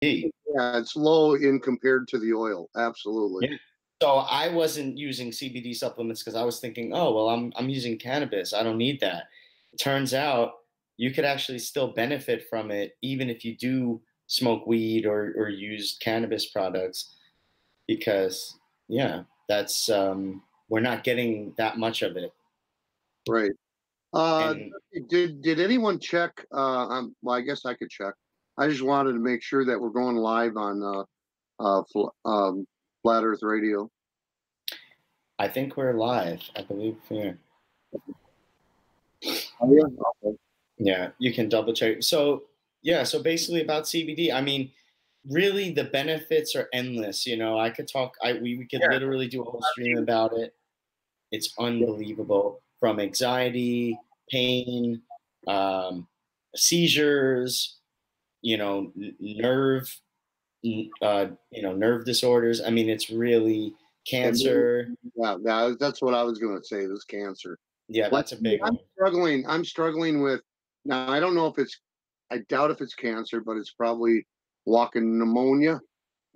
Yeah, it's low in compared to the oil. Absolutely. Yeah. So I wasn't using CBD supplements because I was thinking, oh well, I'm using cannabis. I don't need that. It turns out you could actually still benefit from it even if you do smoke weed or use cannabis products because yeah, that's we're not getting that much of it. Right. Uh, And did anyone check? Well, I guess I could check. I just wanted to make sure that we're going live on Flat Earth Radio. I think we're live. I believe here. Oh yeah. Okay. Yeah, you can double check. So yeah, so basically about CBD, I mean, really the benefits are endless. You know, I could talk. We could literally do a whole stream about it. It's unbelievable. From anxiety, pain, um, seizures, you know, nerve, nerve disorders. I mean, it's really And cancer. yeah, that's what I was going to say. This cancer. Yeah, Like that's a big I'm one. struggling. I'm struggling with now. I don't know if it's. I doubt if it's cancer, but it's probably walking pneumonia.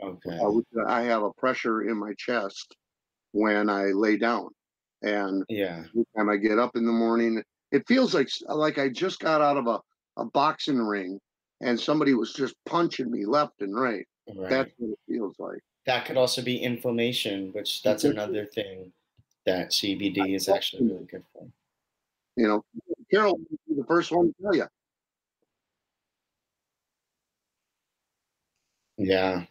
Okay. I have a pressure in my chest when I lay down, and Yeah. every time I get up in the morning, it feels like I just got out of a boxing ring, and somebody was just punching me left and right. That's Right. what it feels like. That could also be inflammation, which that's another thing that CBD is actually really good for. You know, Carol will be the first one to tell you. Yeah.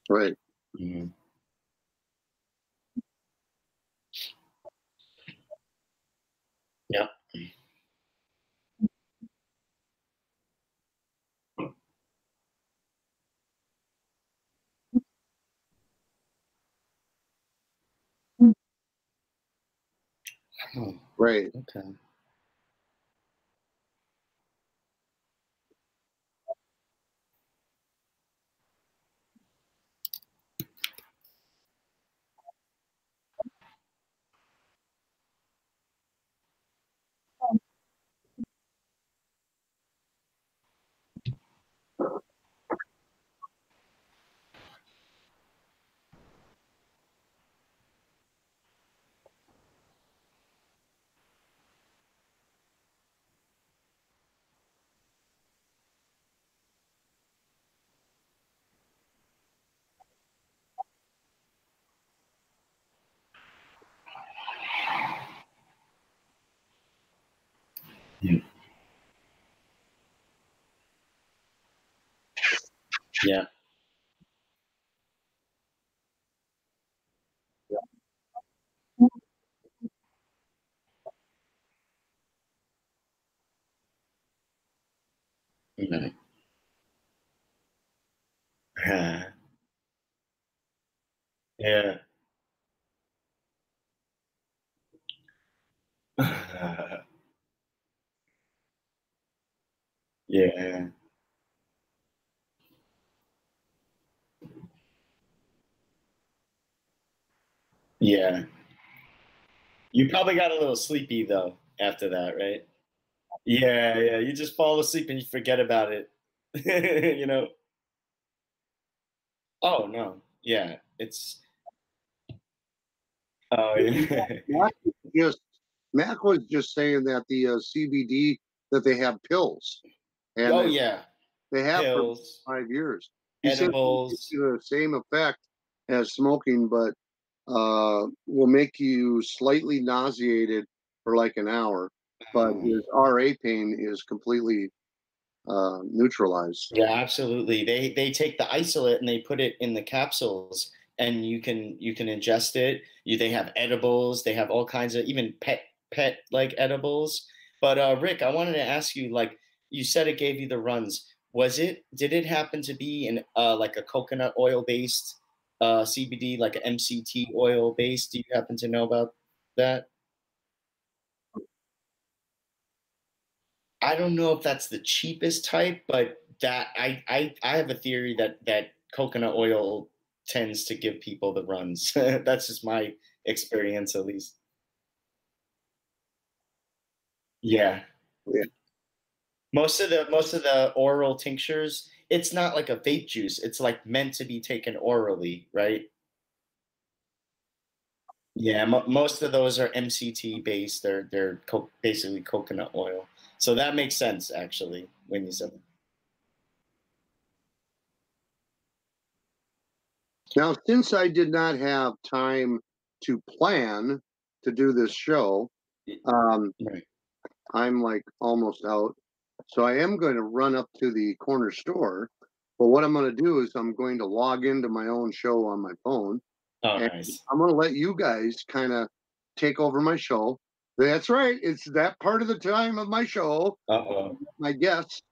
Right. Mhm. Yeah. Oh, Right. okay. Yeah. Yeah. Okay. Yeah. Yeah. Yeah. You probably got a little sleepy though after that, right? Yeah, yeah. You just fall asleep and you forget about it. You know? Oh no. Yeah. It's oh yeah. Mac was just Mac was just saying that the CBD that they have pills and Oh that yeah. they have for Pills, 5 years. He said it gives edibles. you the same effect as smoking, but will make you slightly nauseated for like an hour. But Oh. his RA pain is completely neutralized. Yeah, absolutely. They take the isolate and they put it in the capsules and you can ingest it. They have edibles, they have all kinds of even pet like edibles. But Rick, I wanted to ask you like you said it gave you the runs. Did it happen to be in like a coconut oil based CBD like a MCT oil based? Do you happen to know about that? I don't know if that's the cheapest type, but that I have a theory that coconut oil tends to give people the runs. That's just my experience, at least. Yeah. Yeah. Most of the oral tinctures, it's not like a vape juice. It's like meant to be taken orally, right? Yeah, most of those are MCT based. They're basically coconut oil. So that makes sense actually when you said Now, since I did not have time to plan to do this show, that. um, Right. I'm like almost out. So I am going to run up to the corner store. But what I'm going to do is I'm going to log into my own show on my phone. Oh, And nice. I'm going to let you guys kind of take over my show. That's right. It's that part of the time of my show. Uh-oh. My guests.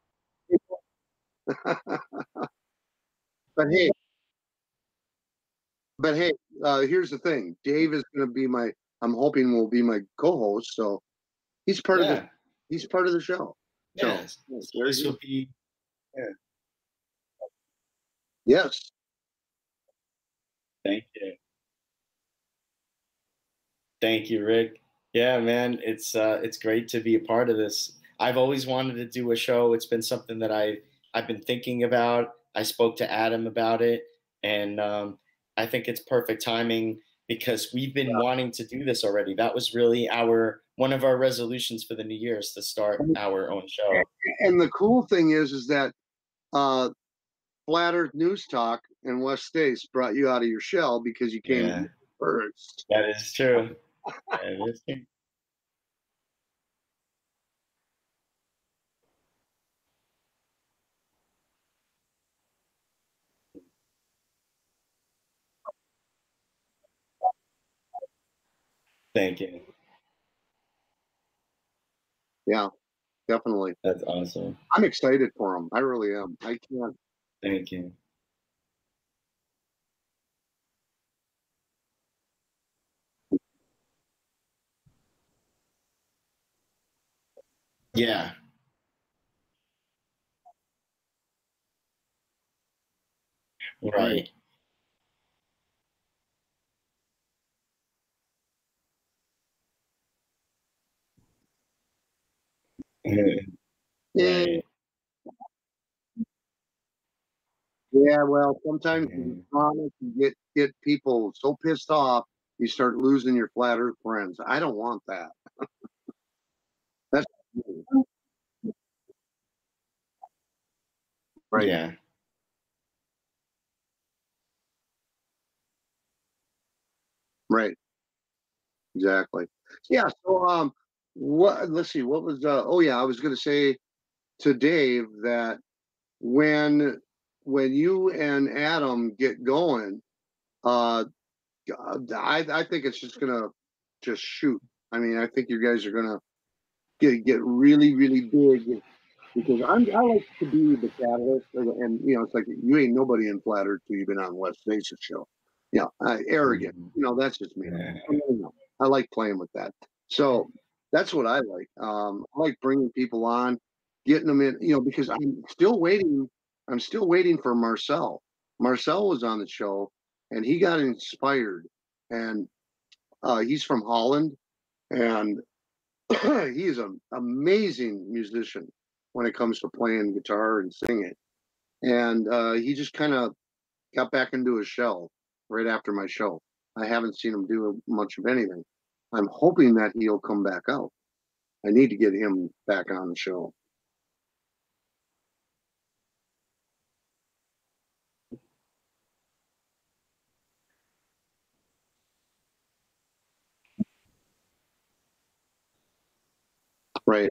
But hey, but hey, here's the thing. Dave is going to be my. I'm hoping will be my co-host. So he's part of the. Yeah. He's part of the show. So Yes. So this will be, yeah. yes, Thank you. Thank you, Rick. Yeah, man, it's great to be a part of this. I've always wanted to do a show. It's been something that I've been thinking about. I spoke to Adam about it, and I think it's perfect timing because we've been wanting to do this already. That was really our one of our resolutions for the new year is to start our own show. and the cool thing is that uh, Flat Earth News Talk and West Stace brought you out of your shell because you Yeah, came first. that is true. That is true. Thank you. Yeah, definitely. That's awesome. I'm excited for them. I really am. I can't. Thank you. Yeah. Right. Right. Yeah, Right. yeah. Well, sometimes you get Mhm. chronic, you get people so pissed off, you start losing your Flat Earth friends. I don't want that. That's right. Yeah. Right. Exactly. Yeah. So, what? Let's see. What was? Oh, yeah. I was going to say to Dave that when when you and Adam get going, uh, I think it's just gonna just shoot. I mean, I think you guys are gonna get really really big because I like to be the catalyst, and it's like you ain't nobody in Flat Earth till you've been on West Face's show. Yeah, arrogant. Mhm. That's just me. Yeah. I like playing with that. So that's what I like. I like bringing people on, getting them in. Because I'm still waiting. I'm still waiting for Marcel. Marcel was on the show, and he got inspired, and he's from Holland, and he is an amazing musician when it comes to playing guitar and singing. And he just kind of got back into his shell right after my show. I haven't seen him do much of anything. I'm hoping that he'll come back out. I need to get him back on the show. Right.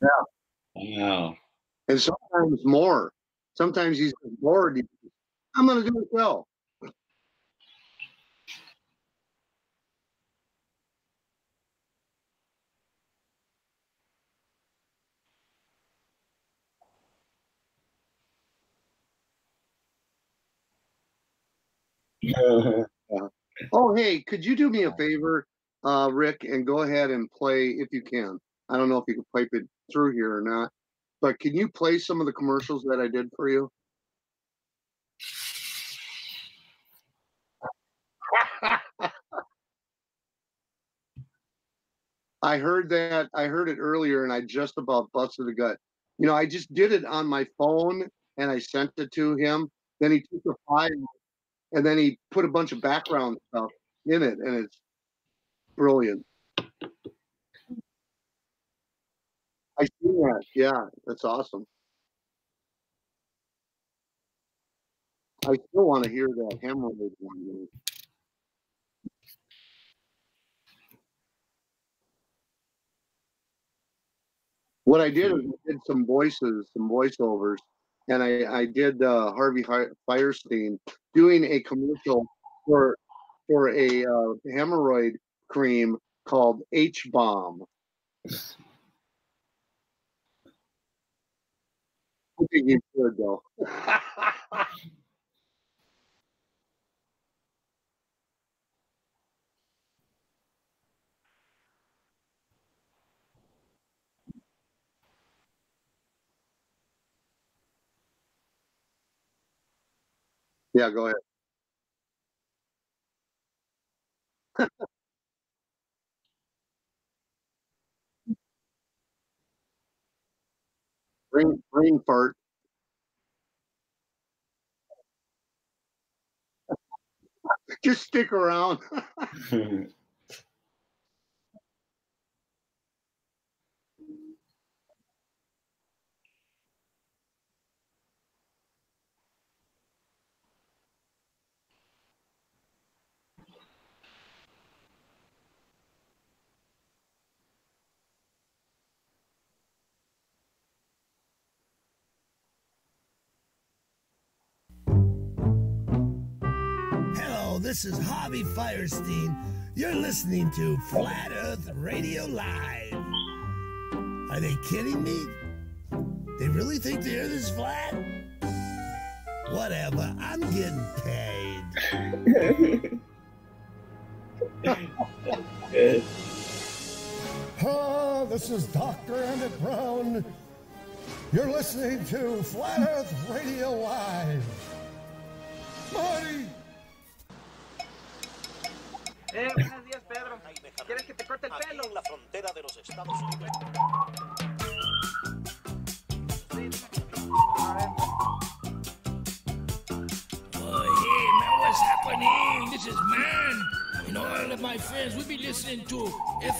Yeah. Wow. And sometimes more. Sometimes he's bored. I'm going to do a show. Yeah. Oh, hey, could you do me a favor, Rick, and go ahead and play if you can. I don't know if you can pipe it through here or not, but can you play some of the commercials that I did for you? I heard that. I heard it earlier, and I just about busted a gut. You know, I just did it on my phone, and I sent it to him. Then he took the file, and then he put a bunch of background stuff in it, and it's brilliant. I see that. Yeah, that's awesome. I still want to hear that hemorrhoid one. What I did is I did some voices, some voiceovers, and I did Harvey Firestein doing a commercial for a hemorrhoid cream called H Bomb. I think you should though. Yeah, go ahead. Brain fart. Just stick around. Hello, this is Harvey Firestein. You're listening to Flat Earth Radio Live. Are they kidding me? They really think the Earth is flat? Whatever, I'm getting paid. This is Dr. Emmett Brown. You're listening to Flat Earth Radio Live. Marty! Buenos días, Pedro. ¿Quieres que te corte el pelo? Aquí en la frontera de los Estados Unidos. Oh, hey, man, what's happening? This is Man. And all of my friends, we be listening to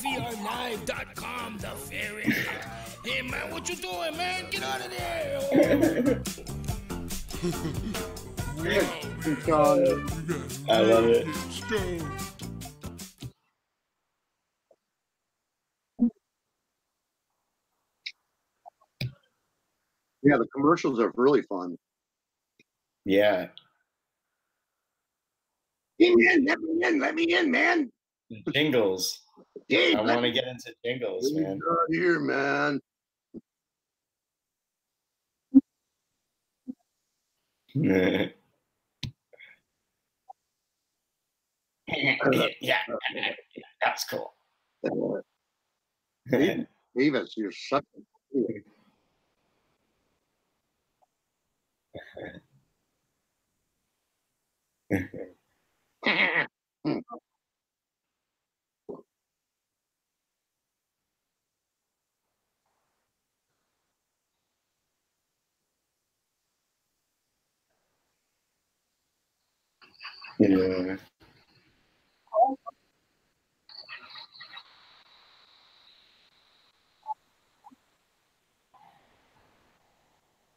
ferlive.com, the ferry. Hey, man, what you doing, man? Get out of there. I love it. Yeah, the commercials are really fun. Yeah. Let me in, man. Jingles. Dave, I want to get into jingles, man. Here, man. Yeah, that's cool. Davis, you're such a Yeah.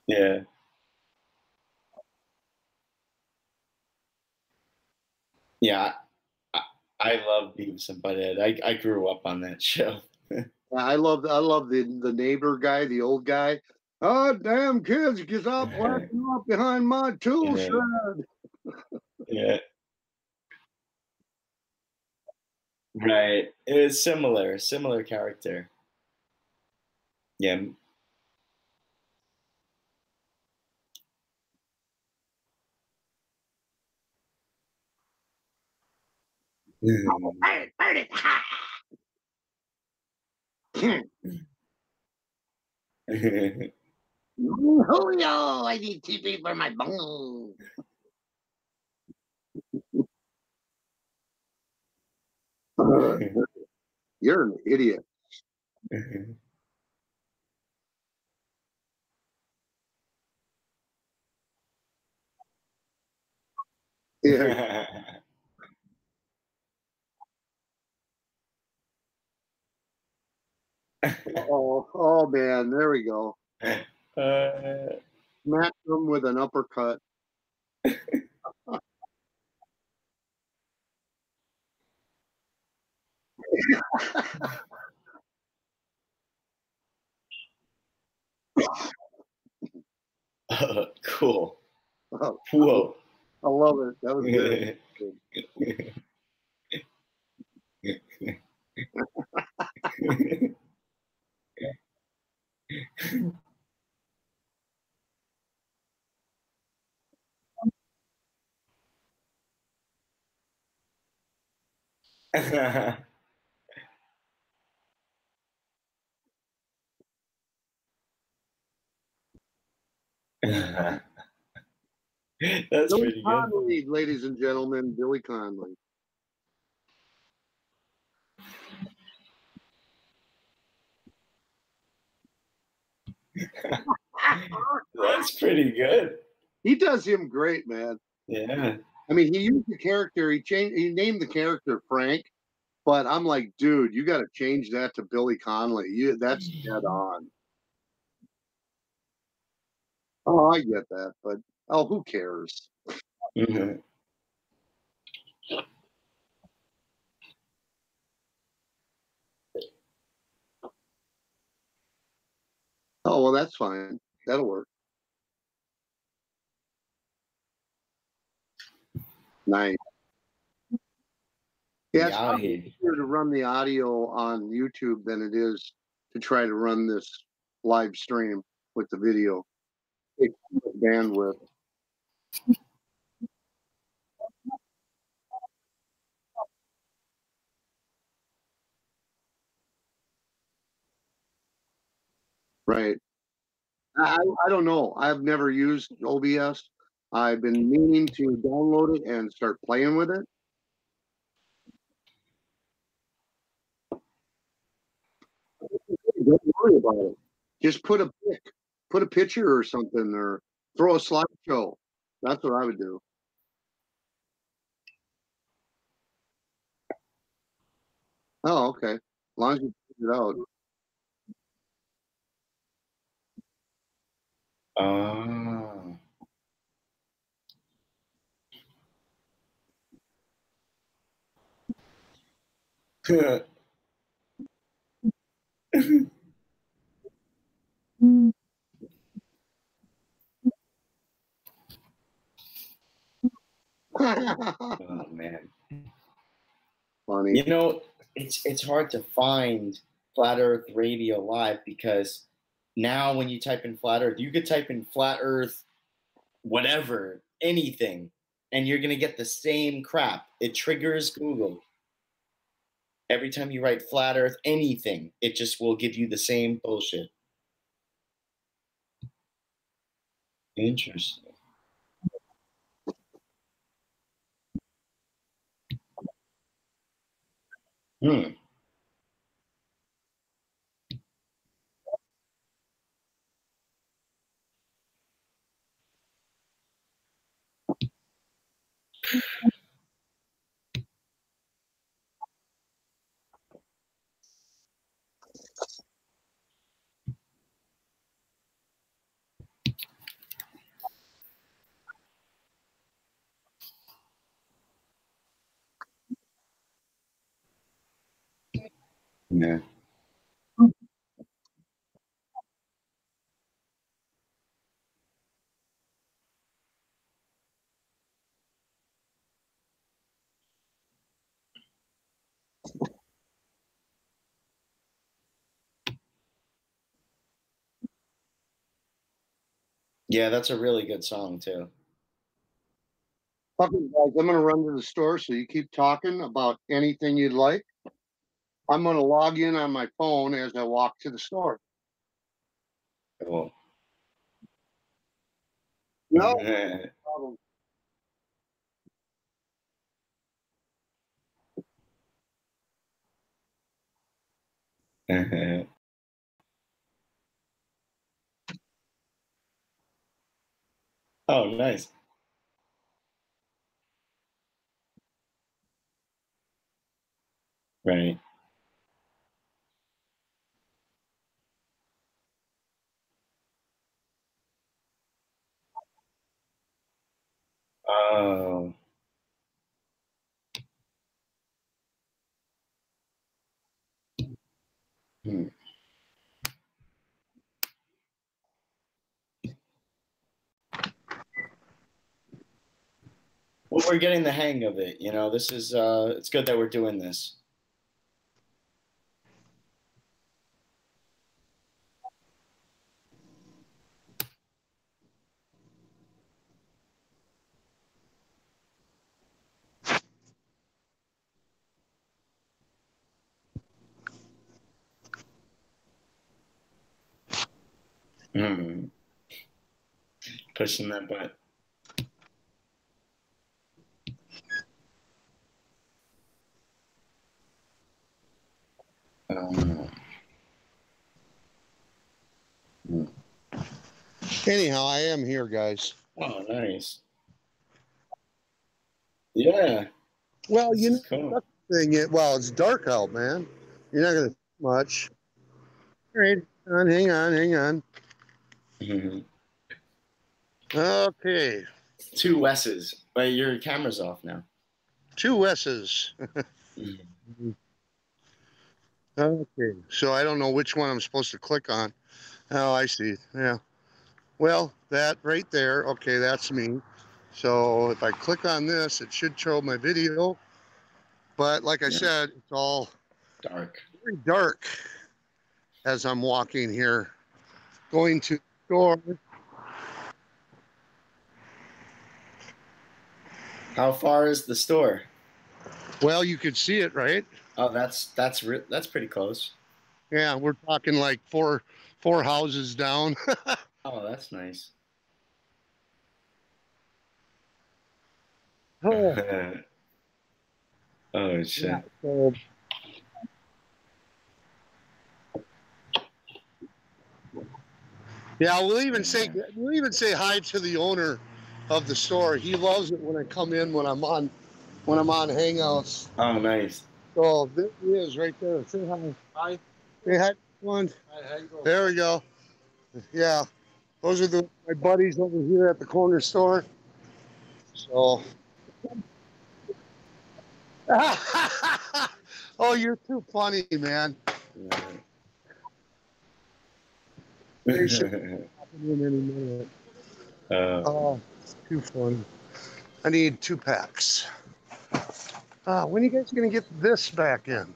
Yeah. Yeah. I love Beavis and Butthead. I grew up on that show. I love the neighbor guy, the old guy. Oh, damn kids, get out playing out behind my tool Yeah. shed. Yeah. Right. It was similar character. Yeah. Burn it. Julio, I need TP for my bung. You're an idiot. Yeah. Oh man, there we go. Smack him with an uppercut. Cool. Oh, Whoa. I love it. That was good. That's Billy pretty good. Conley, ladies and gentlemen, Billy Conley. That's pretty good. He does him great, man. Yeah. I mean, he used the character. He named the character Frank, but I'm like, dude, you got to change that to Billy Conley. That's dead on. Oh, I get that, but who cares? Mhm. Oh, well, that's fine. That'll work. Nice. Yeah, it's probably Yahid. easier to run the audio on YouTube than it is to try to run this live stream with the video. It's bandwidth. Right. I don't know. I've never used OBS. I've been meaning to download it and start playing with it. Don't worry about it. Just put a picture or something, or throw a slideshow. That's what I would do. Oh, okay. As long as you figure it out. Oh. Oh man. Funny. It's hard to find Flat Earth Radio Live because now when you type in Flat Earth, you could type in Flat Earth whatever, anything, and you're gonna get the same crap. It triggers Google. Every time you write Flat Earth anything, it just will give you the same bullshit. Interesting. Hmm. Yeah. Yeah, that's a really good song too. Okay, guys, I'm gonna run to the store, so you keep talking about anything you'd like. I'm gonna log in on my phone as I walk to the store. Cool. No problem. Oh, nice. Right. Oh. Hmm. Well, we're getting the hang of it. You know, this is it's good that we're doing this. Hmm. Pushing that button. Um, Anyhow, I am here, guys. oh, nice. Yeah. Well, This you is know, cool. that's the thing. Well, it's dark out, man. You're not gonna see much. All right, hang on, hang on. Hmm. Okay, Two Wes's, but your camera's off now. two S's. Mhm. Okay, so I don't know which one I'm supposed to click on. Oh, I see. Yeah. Well, that right there. Okay, that's me. So if I click on this, it should show my video. But like I Yeah. said, it's all Dark. very dark as I'm walking here, going to the store. How far is the store? Well, you could see it, right? Oh, that's pretty close. Yeah, we're talking like four houses down. Oh, that's nice. Oh, Oh yeah. shit. So yeah, we'll even say hi to the owner of the store. He loves it when I come in when I'm on Hangouts. Oh, nice. So there he is right there. Say hi. Hi. Say hi, one. Hi, how you doing? There we go. Yeah, those are my buddies over here at the corner store. So. Oh, you're too funny, man. They should happen in any minute. Oh, it's too funny. I need 2 packs. When are you guys gonna get this back in?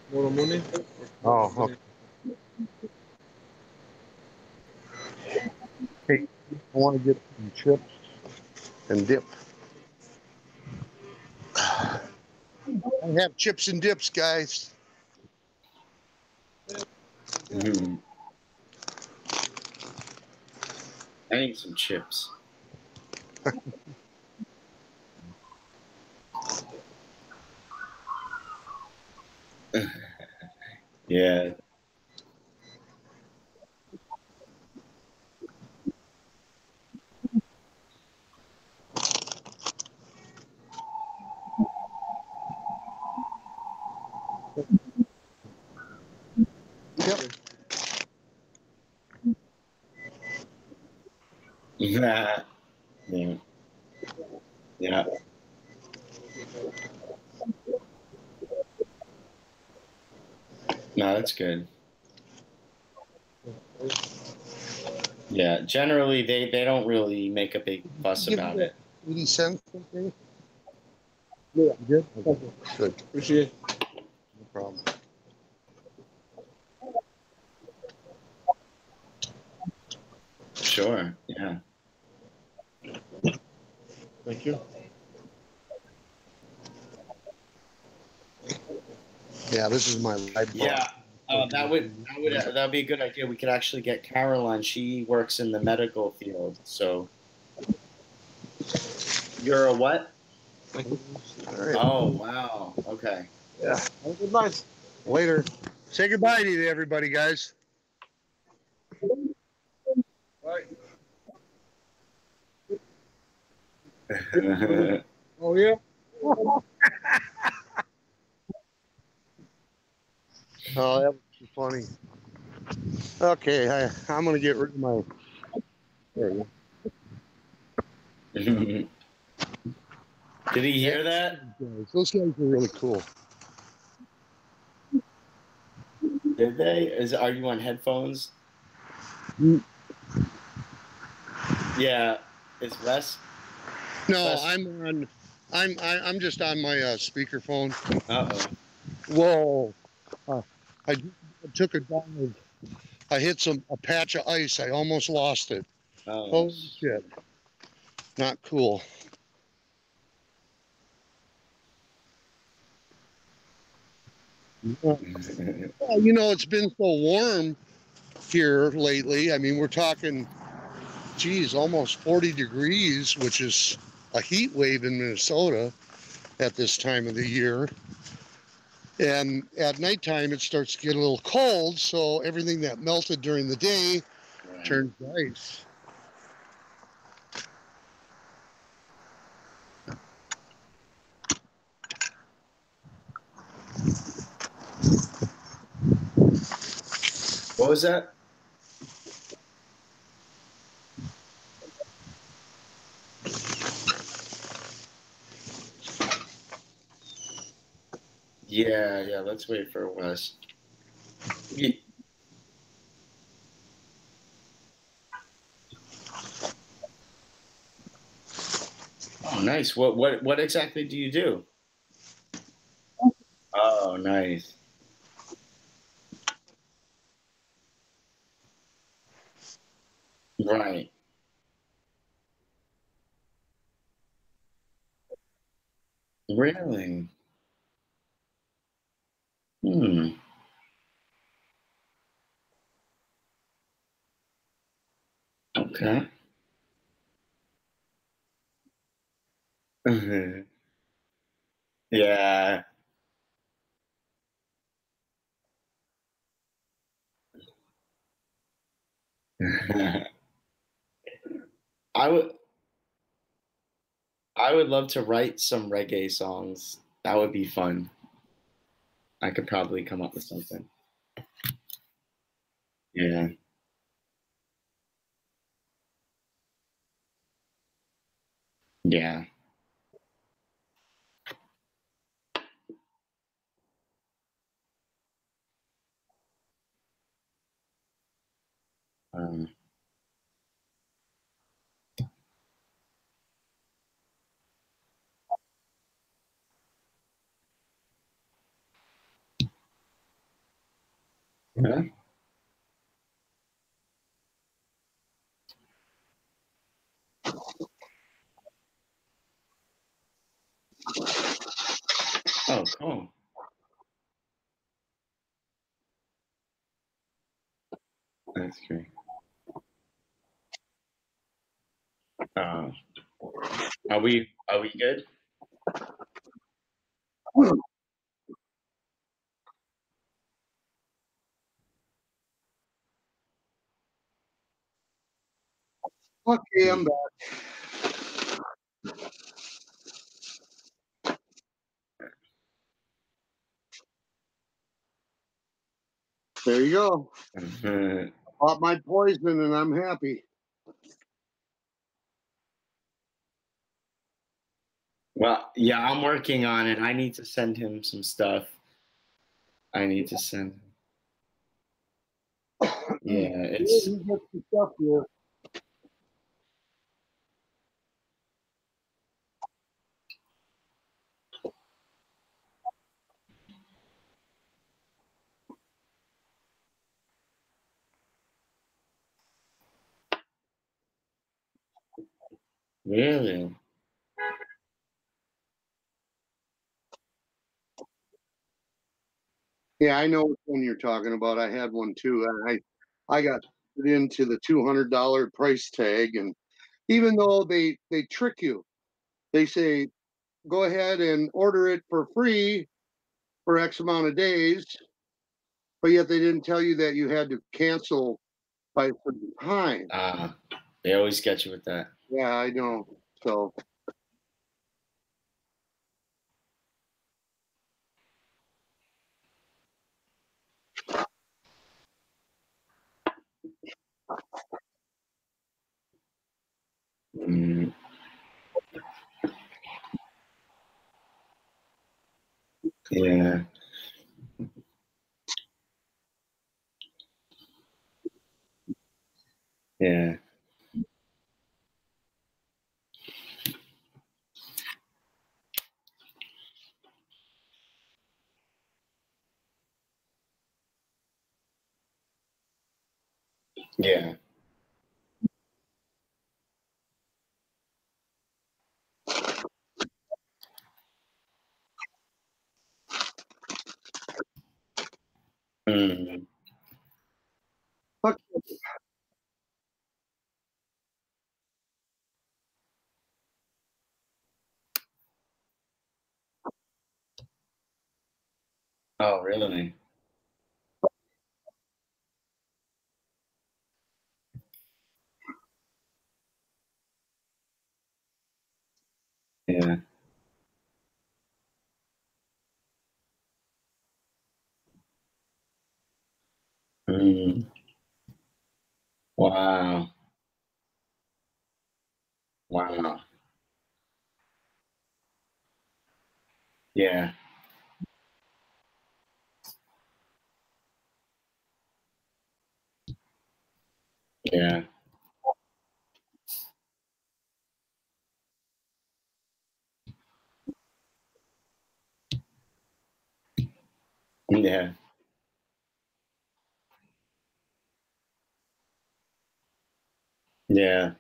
Tomorrow morning. Oh, okay. Hey, I want to get some chips and dip. I have chips and dips, guys. Mhm. I need some chips. Yeah. Yep. Yeah. Yeah. No, that's good. Yeah. Generally, they don't really make a big fuss about it. 80 cents, okay? Yeah, good. Okay. Good. Appreciate it. No problem. Sure. Yeah. Thank you. Yeah, this is my live bar. Yeah. That'd be a good idea. We could actually get Caroline. She works in the medical field. So you're a what? Thank you. All right. Oh, wow. Okay. Yeah. Have a good night. Later. Say goodbye to everybody, guys. Bye. Oh, yeah? Oh, that was funny. Okay, I'm going to get rid of my... There we go. Did he hear that? Those guys are really cool. Did they? Are you on headphones? Yeah. Is Wes? No, Wes? I'm just on my speakerphone. Uh-oh. Whoa! I took a dive. I hit a patch of ice. I almost lost it. Oh. Holy shit! Not cool. Well, it's been so warm here lately. I mean, we're talking, geez, almost 40 degrees, which is a heat wave in Minnesota at this time of the year. And at nighttime, it starts to get a little cold, so everything that melted during the day turns to ice. What was that? Yeah, let's wait for Wes. Yeah. Oh, nice. What exactly do you do? Oh, nice. Right. Really? Hmm. Okay. Yeah. I would I would love to write some reggae songs. That would be fun. I could probably come up with something. Yeah. Yeah. Um, yeah. Oh, cool. That's great. Uh, are we good? Okay, I'm back. There you go. Bought my poison and I'm happy. Well, yeah, I'm working on it. I need to send him some stuff. I need to send. Yeah, it's He gets the stuff here. Really? Yeah, I know which one you're talking about. I had one too. I got put into the $200 price tag, and even though they trick you, they say go ahead and order it for free for X amount of days, but yet they didn't tell you that you had to cancel by a certain time. They always get you with that. Yeah, I know. So Mm. Yeah. Yeah. Yeah. Mm. fuck, Oh, really? Yeah. Mm. Wow. Wow. Yeah. Yeah. Yeah. Yeah.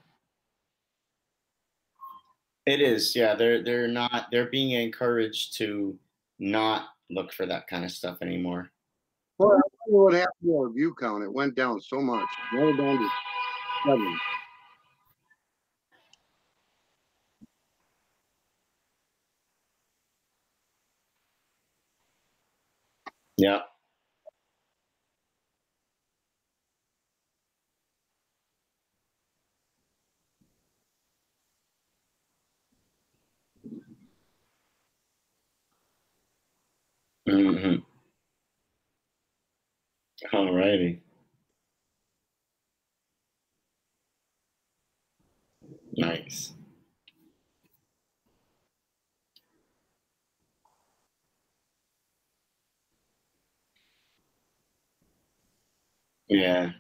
It is. Yeah. They're being encouraged to not look for that kind of stuff anymore. well, I wonder what happened to our view count. It went down so much. It went down to 7. Yeah. Hmm. All righty. Nice. Yeah.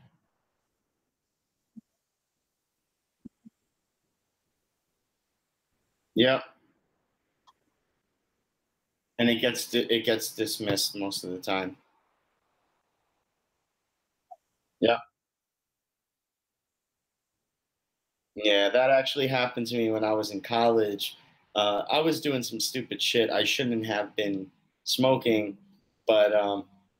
Yep. And it gets dismissed most of the time. Yeah. Yeah, that actually happened to me when I was in college. I was doing some stupid shit. I shouldn't have been smoking, but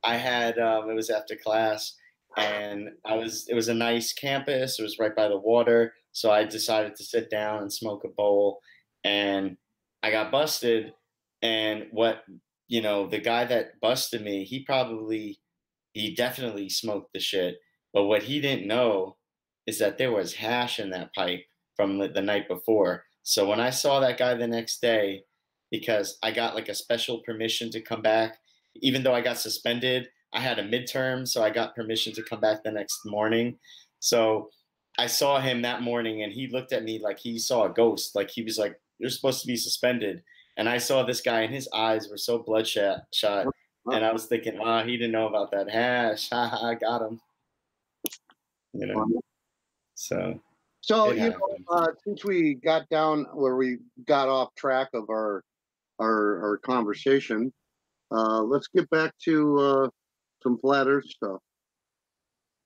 I had it was after class, and it was a nice campus. It was right by the water, so I decided to sit down and smoke a bowl, and I got busted. And the guy that busted me, he definitely smoked the shit, but what he didn't know is that there was hash in that pipe from the night before. So when I saw that guy the next day, because I got like a special permission to come back, even though I got suspended, I had a midterm, so I got permission to come back the next morning. So I saw him that morning, and he looked at me like he saw a ghost. Like he was like, "You're supposed to be suspended." And I saw this guy, and his eyes were so bloodshot. And I was thinking, "Ah, he didn't know about that hash. I got him." You know. So So, it happens. since we got down where we got off track of our conversation, let's get back to some flat Earth stuff.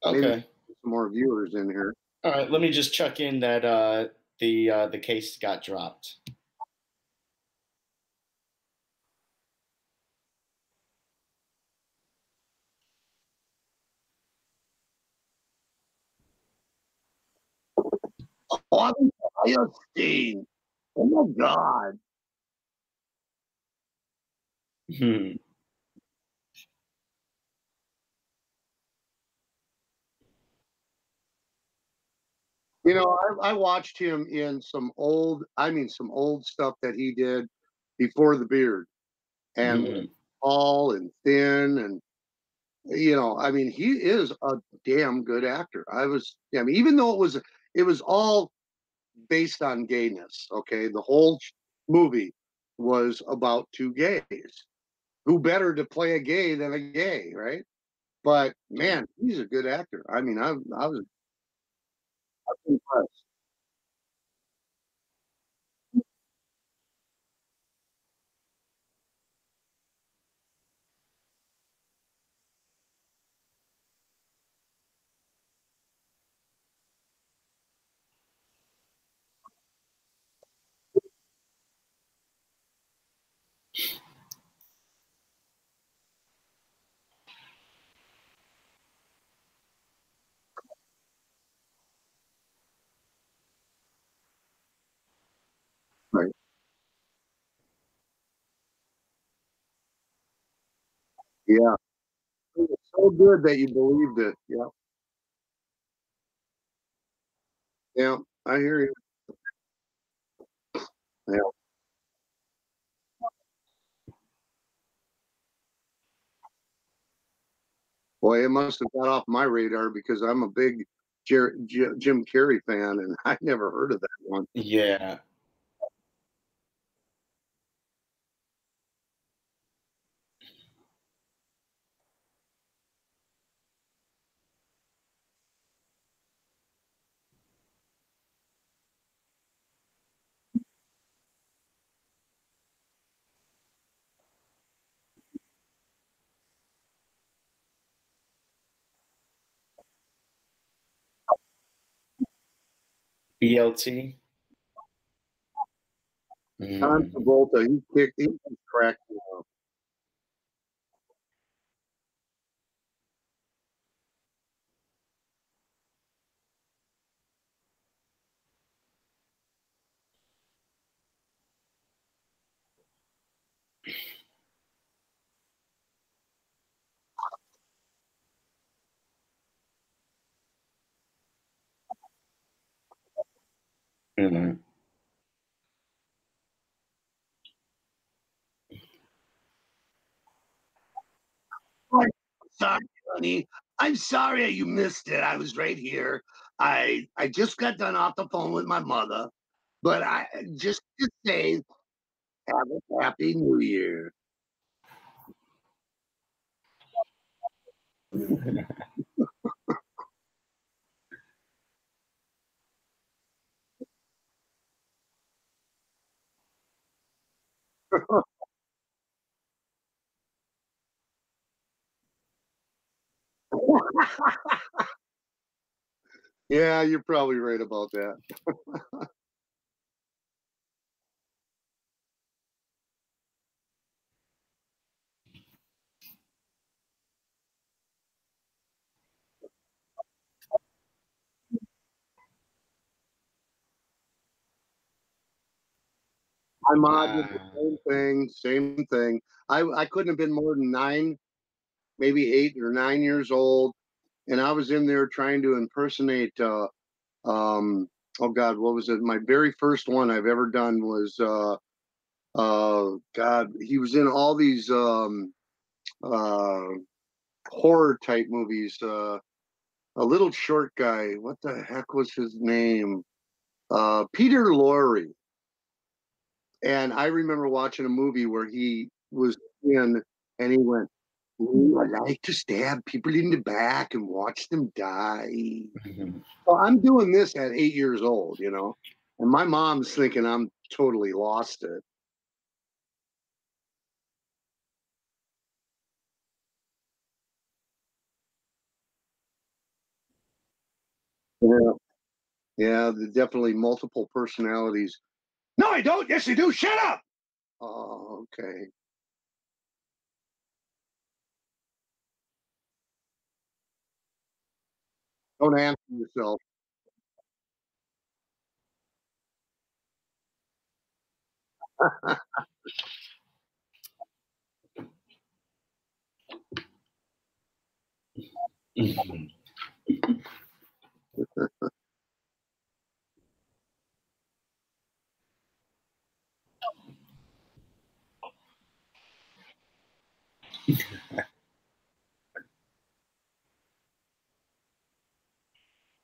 Maybe Okay. some more viewers in here. All right. Let me just check in that the case got dropped. Harvey Firestein. Oh my God. Hmm. You know, I watched him in some old, I mean, some old stuff that he did before the beard, and Hmm. tall and thin, and I mean, he is a damn good actor. I mean, even though it was all based on gayness. Okay, the whole movie was about two gays. Who better to play a gay than a gay, right? But man, he's a good actor. I mean, I was impressed. Right? Yeah, it's so good that you believed it. Yeah, yeah, I hear you. Yeah, boy, it must have got off my radar because I'm a big Jim Carrey fan, and I never heard of that one. Yeah. BLT. John Mm. Travolta, he cracked me up. Mm. I'm sorry, honey. I'm sorry you missed it. I was right here. I just got done off the phone with my mother, but I just to say, have a happy New Year. Yeah, you're probably right about that. My mom did the Wow. same thing, same thing. I couldn't have been more than 9, maybe 8 or 9 years old, and I was in there trying to impersonate. Um, oh God, what was it? My very first one I've ever done was God. He was in all these uh, horror type movies. A little short guy. What the heck was his name? Peter Lorre. And I remember watching a movie where he was in, and he went, "Ooh, I like to stab people in the back and watch them die." Mhm. So I'm doing this at 8 years old, and my mom's thinking I'm totally lost it. Yeah. Yeah, definitely multiple personalities. No, I don't. Yes, you do. Shut up. Oh, okay. Don't answer yourself.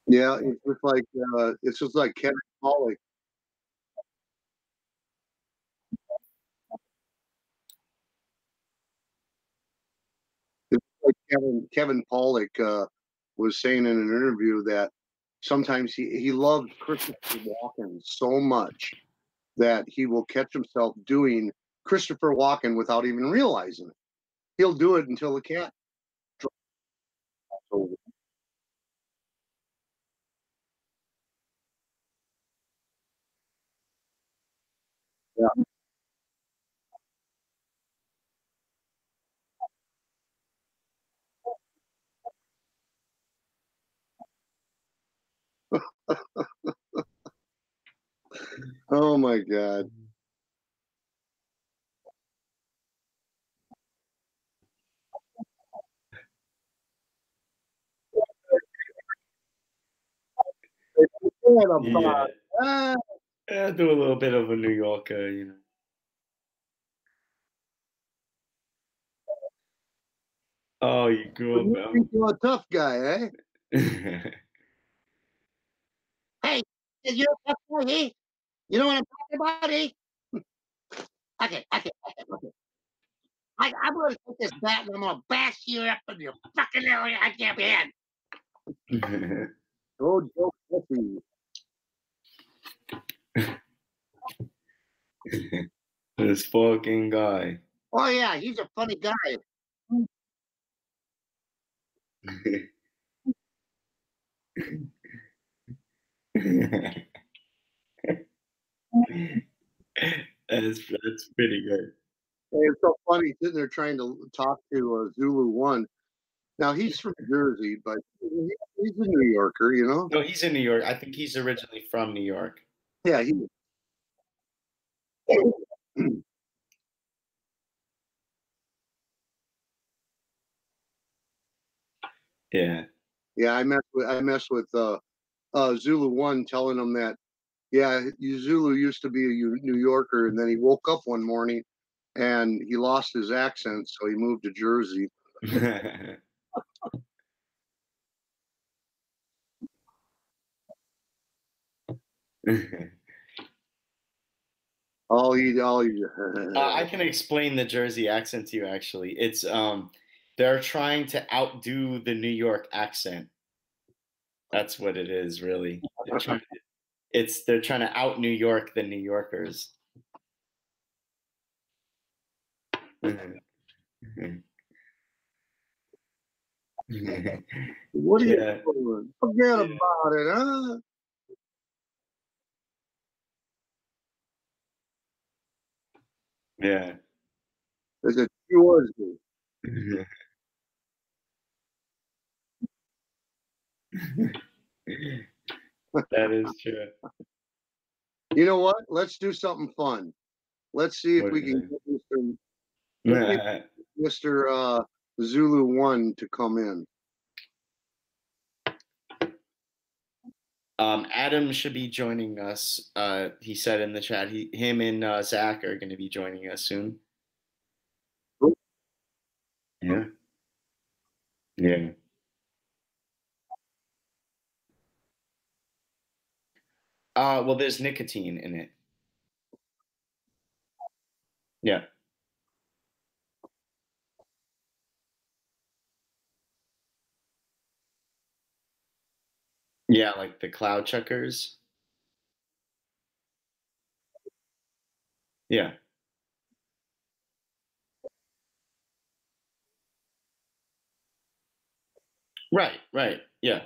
Yeah, it's just like Kevin Pollak. It's like Kevin Pollak was saying in an interview that sometimes he loved Christopher Walken so much that he will catch himself doing Christopher Walken without even realizing it. He'll do it until the cat drops over. Yeah. Oh my God. Yeah. Ah, Yeah, do a little bit of a New Yorker, you know. Oh, you grew you up. think you're a tough guy, eh? Hey, you're a tough guy, eh? You know what I'm talking about, eh? Okay. I'm gonna take this bat and I'm gonna bash you up in your fucking area. I can't be in. Oh, Joe Pesci. This fucking guy. Oh yeah, he's a funny guy. That's pretty good. It's so funny sitting there trying to talk to Zulu One. Now he's from Jersey, but he's a New Yorker, you know. No, he's in New York. I think he's originally from New York. Yeah, he. Yeah. Yeah, I mess with Zulu One, telling him that yeah, Zulu used to be a New Yorker, and then he woke up one morning and he lost his accent, so he moved to Jersey. All he. I can explain the Jersey accent to you actually. It's they're trying to outdo the New York accent. That's what it is, really. They're trying to out New York the New Yorkers. What are you Yeah. doing? Forget Yeah. about it, huh? Yeah. Is it yours? That is true. You know what? Let's do something fun. Let's see if What we is can it? get let's see if Mr. Zulu One to come in. Adam should be joining us. He said in the chat, him and Zach are going to be joining us soon. Yeah. Yeah. Well, there's nicotine in it. Yeah. Yeah, like the cloud checkers. Yeah. Right. Right. Yeah.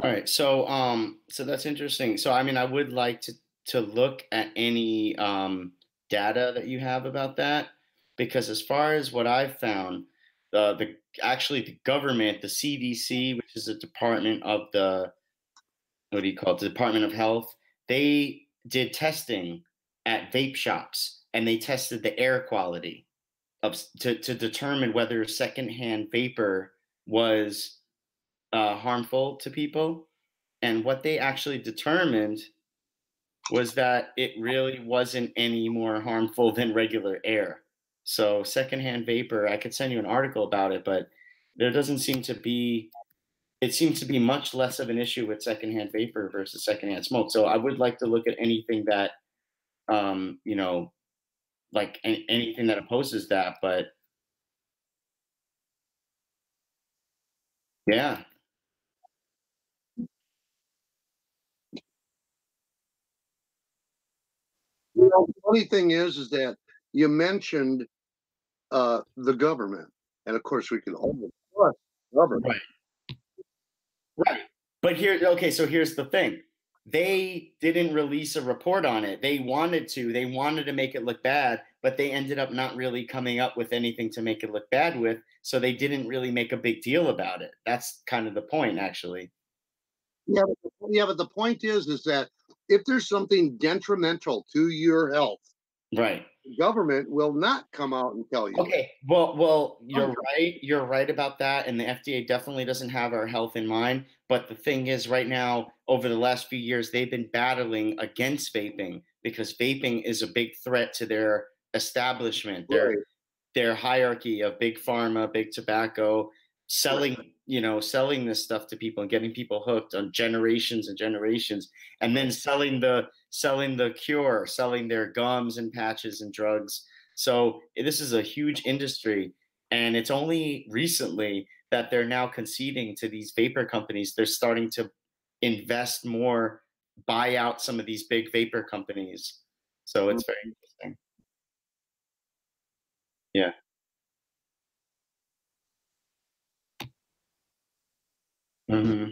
All right. So that's interesting. So I mean, I would like to look at any data that you have about that, because as far as what I've found, the actually the government, the CDC, which is the Department of the what do you call it, the Department of Health, they did testing at vape shops and they tested the air quality to determine whether secondhand vapor was harmful to people. And what they actually determined was that it really wasn't any more harmful than regular air. So secondhand vapor, I could send you an article about it, but there doesn't seem to be, it seems to be much less of an issue with secondhand vapor versus secondhand smoke. So I would like to look at anything that, you know, like anything that opposes that, but yeah. You know, the funny thing is that you mentioned the government, and of course we can only trust government. Right. Right. But here, okay, so here's the thing. They didn't release a report on it. They wanted to make it look bad, but they ended up not really coming up with anything to make it look bad with. So they didn't really make a big deal about it. That's kind of the point, actually. But the point is that if there's something detrimental to your health, Right. the government will not come out and tell you. Okay. Well, you're right. You're right about that. And the FDA definitely doesn't have our health in mind. But the thing is, right now, over the last few years, they've been battling against vaping because vaping is a big threat to their establishment, their hierarchy of big pharma, big tobacco, selling, selling this stuff to people and getting people hooked on generations and generations, and then selling the cure, selling their gums and patches and drugs. So this is a huge industry, and it's only recently that they're now conceding to these vapor companies. They're starting to invest more, buy out some of these big vapor companies. So it's very interesting. Yeah. Mm-hmm.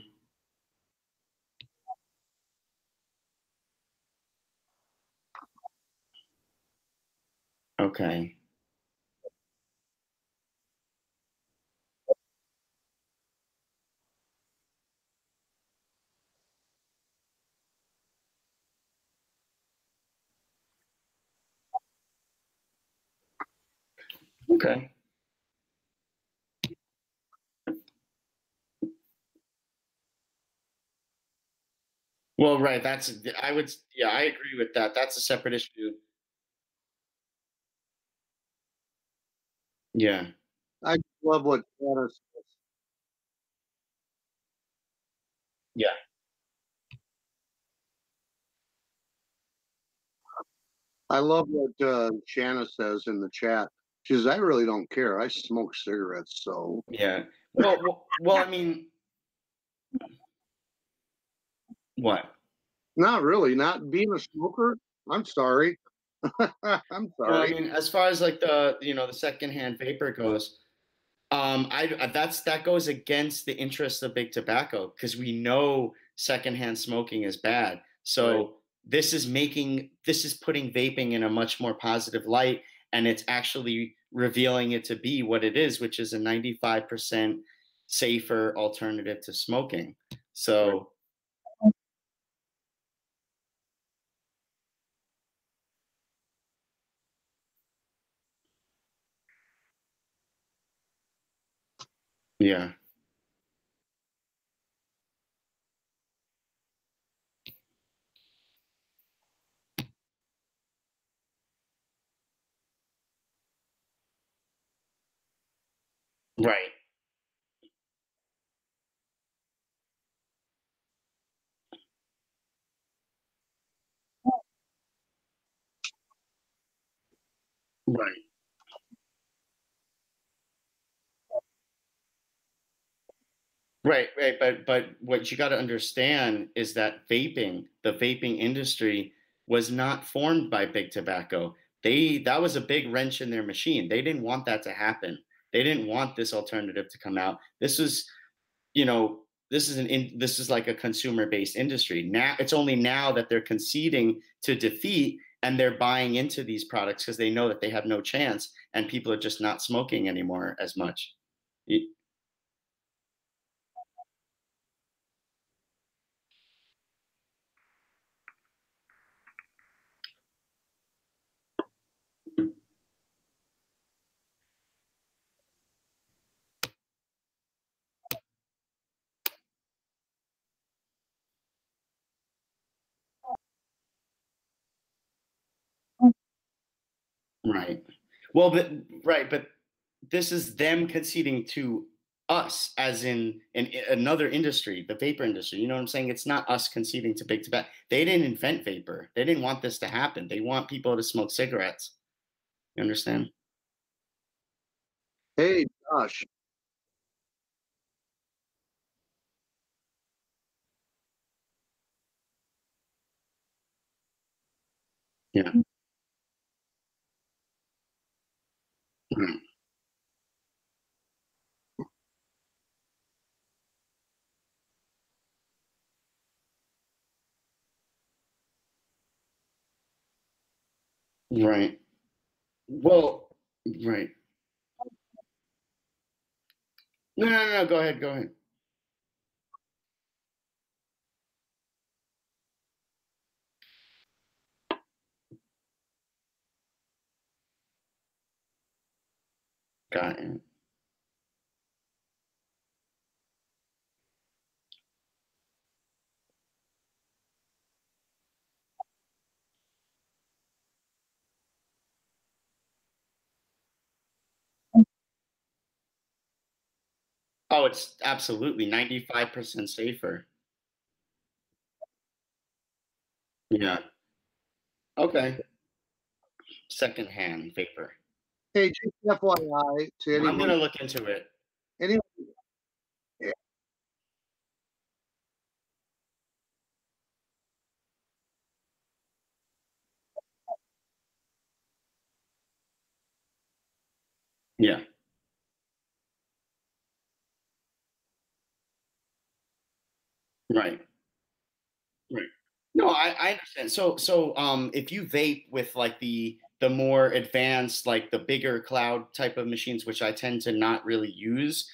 Okay. Okay. Well, right. I agree with that. That's a separate issue. Yeah. I love what Shanna says. Yeah. I love what Shanna says in the chat. She says, "I really don't care. I smoke cigarettes, so." Yeah. Well, I mean, what? Not really. Not being a smoker. I'm sorry. I'm Well, I sorry. mean, as far as like the secondhand vapor goes, that goes against the interests of big tobacco because we know secondhand smoking is bad. So this is putting vaping in a much more positive light, and it's actually revealing it to be what it is, which is a 95% safer alternative to smoking. So yeah. Right. Right. Right, but what you got to understand is that the vaping industry was not formed by big tobacco. That was a big wrench in their machine. They didn't want that to happen. They didn't want this alternative to come out. This was, this is like a consumer-based industry. Now it's only now that they're conceding to defeat and they're buying into these products because they know that they have no chance and people are just not smoking anymore as much. Right. Well, but this is them conceding to us, as in another industry, the vapor industry. You know what I'm saying? It's not us conceding to big tobacco. They didn't invent vapor. They didn't want this to happen. They want people to smoke cigarettes. You understand? Hey, Josh. Yeah. Mhm. Right. Well, right. No, no, no, no. Go ahead. Go ahead. Got it. Oh, it's absolutely 95% safer. Yeah. Okay. Secondhand vapor. Hey, just FYI to I'm anyone, gonna look into it. anyone. Yeah. Right. Right. No, I understand. If you vape with like the more advanced, like the bigger cloud type of machines, which I tend to not really use,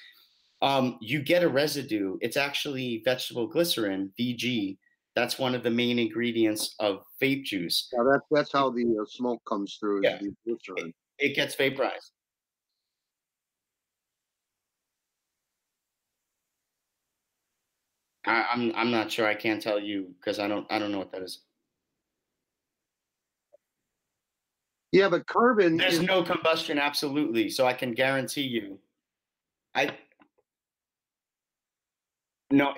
you get a residue. It's actually vegetable glycerin, VG. That's one of the main ingredients of vape juice. Yeah, that's how the smoke comes through is Yeah, the glycerin. it gets vaporized. I'm not sure. I can't tell you because I don't know what that is. Yeah, but carbon There's is no combustion, absolutely. So I can guarantee you. I No,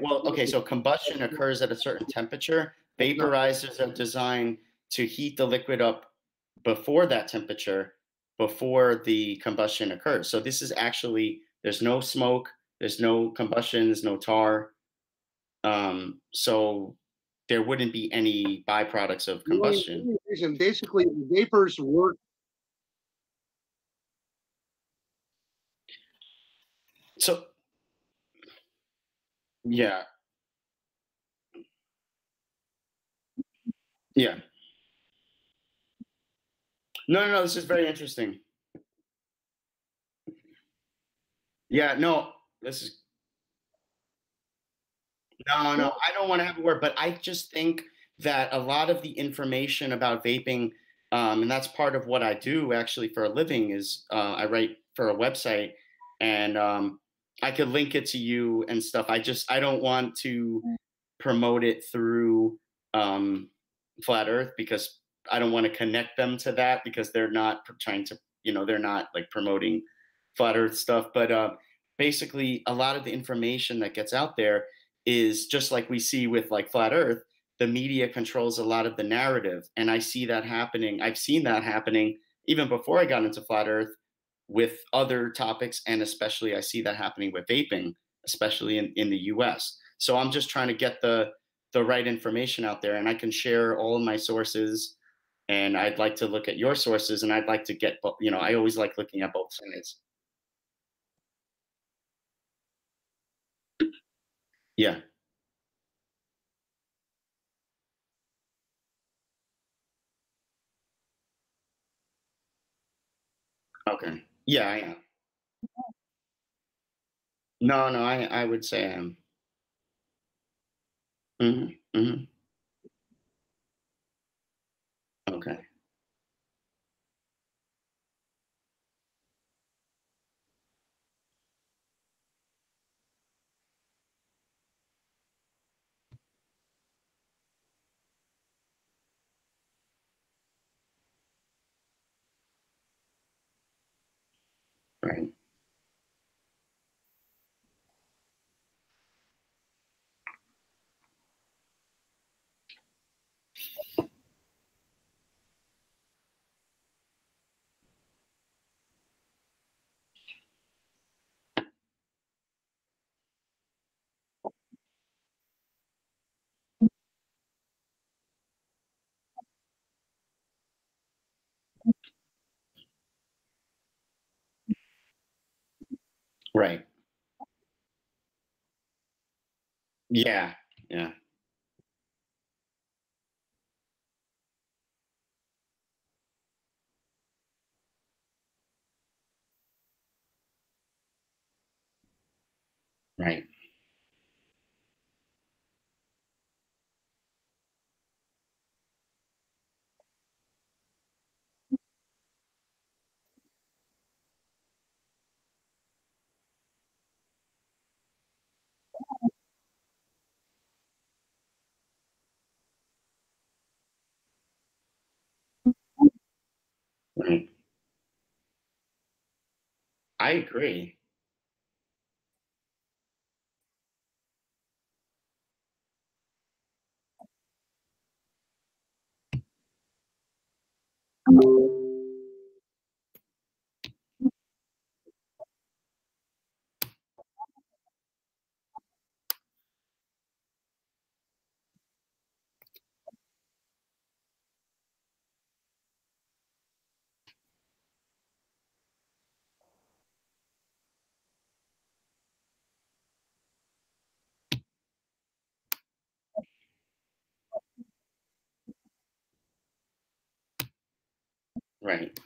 well, okay. So combustion occurs at a certain temperature. not. Vaporizers are designed to heat the liquid up before that temperature, before the combustion occurs. So this is actually there's no smoke, there's no combustion, there's no tar. So there wouldn't be any byproducts of combustion. Basically, vapors work. So yeah, yeah. No, no, no. This is very interesting. Yeah, no, this is no, no, I don't want to have a word, but I just think that a lot of the information about vaping, and that's part of what I do actually for a living, is I write for a website, and I could link it to you and stuff. I don't want to promote it through Flat Earth because I don't want to connect them to that because they're not trying to, they're not like promoting Flat Earth stuff. But basically, a lot of the information that gets out there is just like we see with like Flat Earth. The media controls a lot of the narrative, and I see that happening. I've seen that happening even before I got into Flat Earth with other topics, and especially I see that happening with vaping, especially in the US. So I'm just trying to get the right information out there, and I can share all of my sources, and I'd like to look at your sources, and I'd like to get, I always like looking at both sides. Yeah. Okay. Yeah, I am. No, no, I would say I am. Mhm, mhm. Okay. Right. Right. Yeah. Yeah. Right. Right. I agree. Right.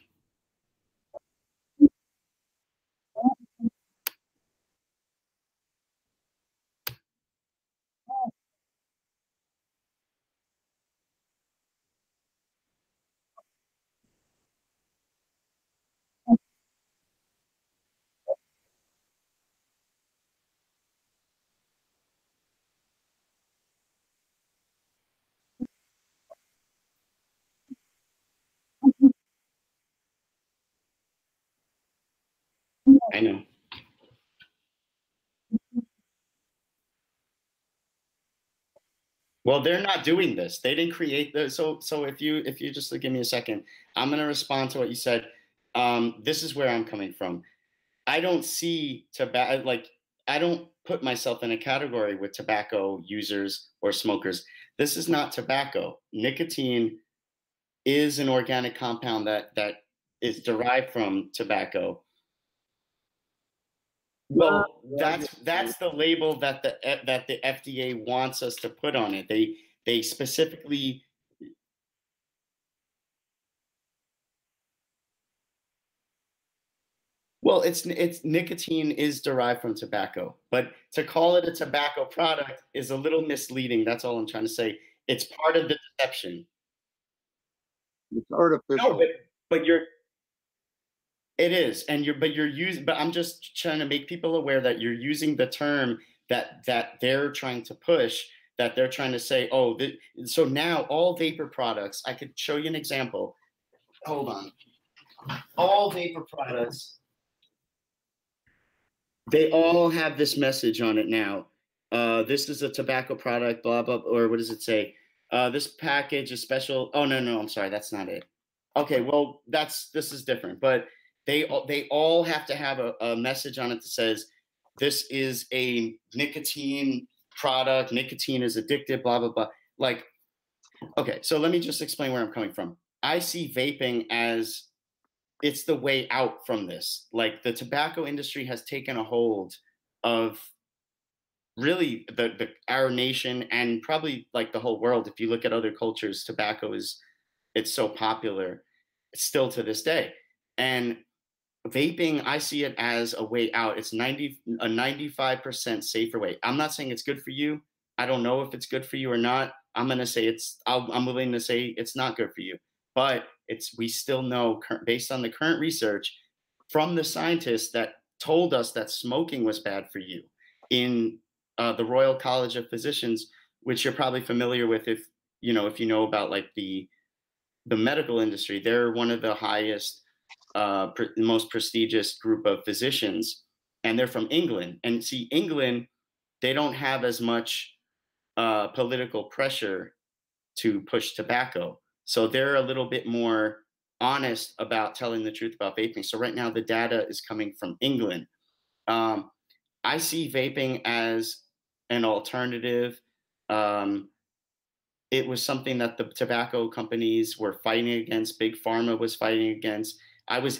I know. Well, they're not doing this. They didn't create the so if you just give me a second, I'm gonna respond to what you said. This is where I'm coming from. I don't see tobacco like I don't put myself in a category with tobacco users or smokers. This is not tobacco. Nicotine is an organic compound that is derived from tobacco. Well, that's the label that the FDA wants us to put on it. They specifically. Well, it's nicotine is derived from tobacco, but to call it a tobacco product is a little misleading. That's all I'm trying to say. It's part of the deception. It's No, artificial. but you're it is, and you're using. But I'm just trying to make people aware that you're using the term that they're trying to push. That they're trying to say, oh, so now all vapor products. I could show you an example. Hold on. All vapor products, they all have this message on it now. This is a tobacco product, blah, blah, or what does it say? This package is special. Oh, no, no, I'm sorry. That's not it. Okay, well, this is different. But they all have to have a message on it that says, this is a nicotine product. Nicotine is addictive, blah, blah, blah. Like, okay, so let me just explain where I'm coming from. I see vaping as it's the way out from this. Like the tobacco industry has taken a hold of really our nation and probably like the whole world, if you look at other cultures, tobacco it's so popular still to this day. And vaping, I see it as a way out. It's a 95% safer way. I'm not saying it's good for you. I don't know if it's good for you or not. I'm going to say I'm willing to say it's not good for you, but we still know based on the current research from the scientists that told us that smoking was bad for you in the Royal College of Physicians, which you're probably familiar with if you know about like the medical industry. They're one of the highest, most prestigious group of physicians, and they're from England. And see, England, they don't have as much political pressure to push tobacco, so they're a little bit more honest about telling the truth about vaping. So right now, the data is coming from England. I see vaping as an alternative. It was something that the tobacco companies were fighting against. Big Pharma was fighting against. I was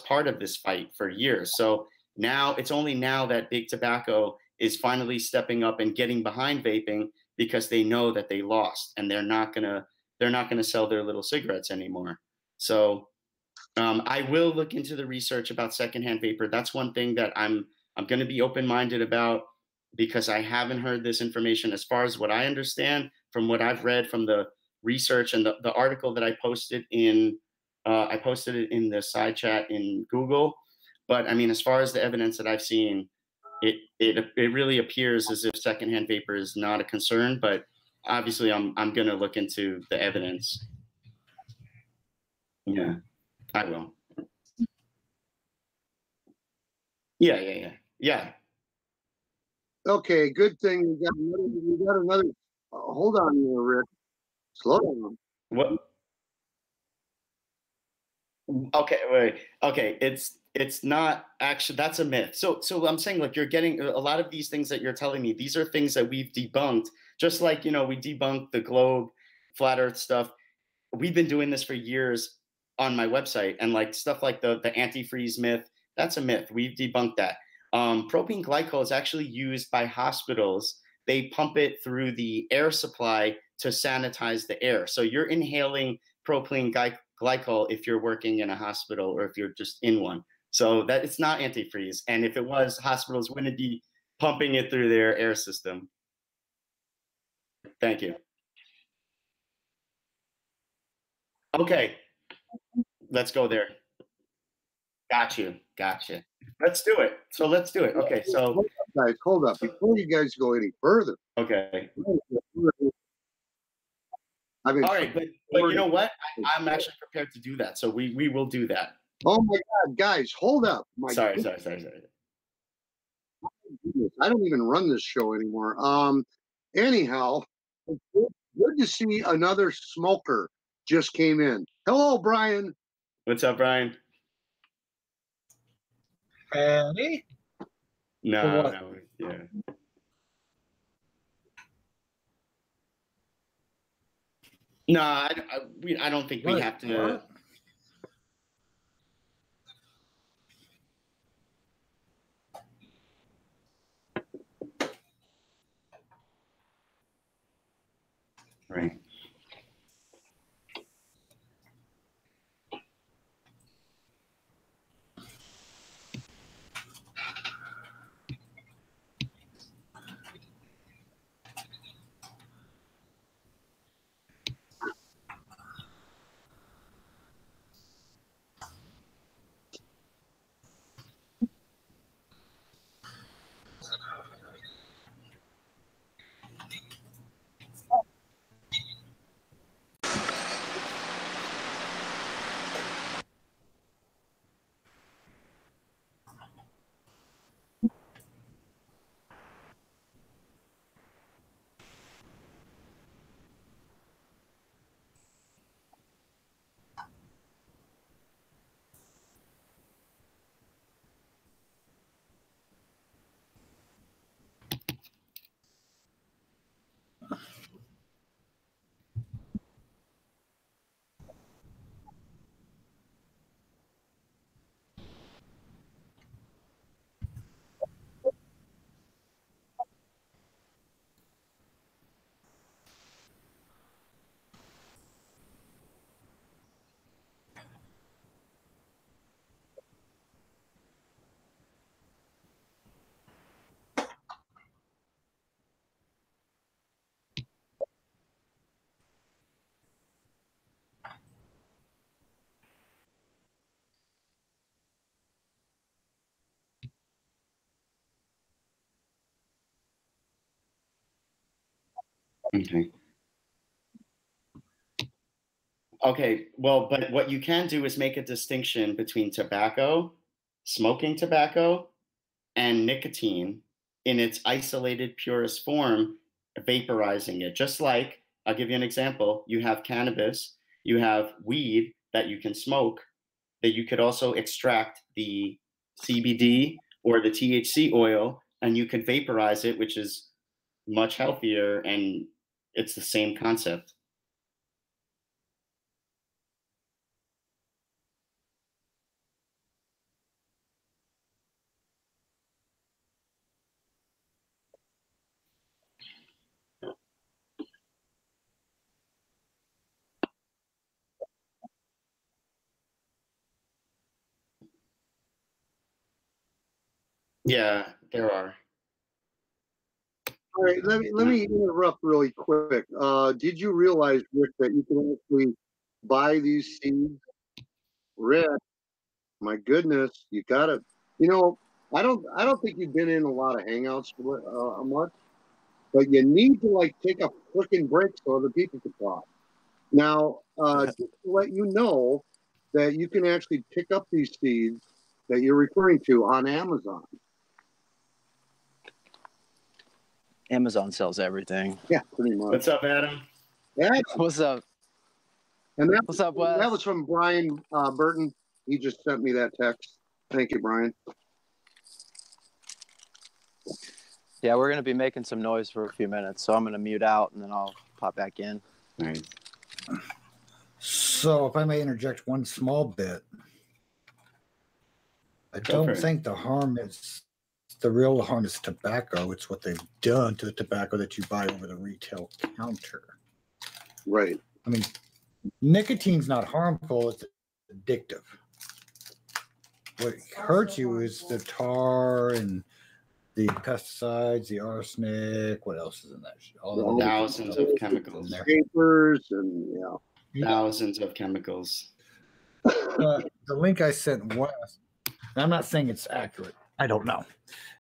part of this fight for years. So now it's only now that Big Tobacco is finally stepping up and getting behind vaping because they know that they lost and they're not gonna sell their little cigarettes anymore. So I will look into the research about secondhand vapor. That's one thing that I'm going to be open-minded about because I haven't heard this information. As far as what I understand from what I've read from the research and the article that I posted it in the side chat in Google. But I mean, as far as the evidence that I've seen, it really appears as if secondhand vapor is not a concern. But obviously, I'm going to look into the evidence. Yeah, I will. Yeah. Okay, good thing we got another. Hold on there, Rick. Slow down. What? Okay, wait. Okay, it's not actually, that's a myth. So I'm saying, like, you're getting a lot of these things that you're telling me. These are things that we've debunked. Just like we debunked the globe, flat Earth stuff. We've been doing this for years on my website, and like stuff like the antifreeze myth. That's a myth. We've debunked that. Propylene glycol is actually used by hospitals. They pump it through the air supply to sanitize the air. So you're inhaling propylene glycol if you're working in a hospital or if you're just in one. So that it's not antifreeze. And if it was, hospitals wouldn't be pumping it through their air system. Thank you. Okay, let's go there. Got you. Let's do it. Okay, so guys, hold up. Before you guys go any further. Okay. I mean, all right, but you know what? I'm actually prepared to do that. So we will do that. Oh my God, guys, hold up. Sorry. I don't even run this show anymore. Anyhow, good to see another smoker just came in. Hello, Brian. What's up, Brian? Annie? No, yeah. No, I don't think we have to. What? Right. Okay. Okay, well, but what you can do is make a distinction between tobacco, smoking tobacco, and nicotine in its isolated purest form, vaporizing it. Just like, I'll give you an example, you have cannabis, you have weed that you can smoke, that you could also extract the CBD or the THC oil, and you could vaporize it, which is much healthier, and it's the same concept. Yeah, there are. All right, let me interrupt really quick. Did you realize, Rick, that you can actually buy these seeds? Rick, my goodness, you gotta. You know, I don't think you've been in a lot of hangouts much, but you need to like take a freaking break so other people can talk. Now, just to let you know that you can actually pick up these seeds that you're referring to on Amazon. Amazon sells everything. Yeah, pretty much. What's up, Adam? Yeah. What's up? And What's up, Wes? That was from Brian Burton. He just sent me that text. Thank you, Brian. Yeah, we're going to be making some noise for a few minutes, so I'm going to mute out, and then I'll pop back in. All right. So if I may interject one small bit, I don't think the harm is the real harm is tobacco. It's what they've done to the tobacco that you buy over the retail counter. Right. I mean, nicotine's not harmful. It's addictive. What hurts you is the tar and the pesticides, the arsenic. What else is in that shit? All the thousands of chemicals. Papers and thousands of chemicals. The link I sent Wes, I'm not saying it's accurate. I don't know.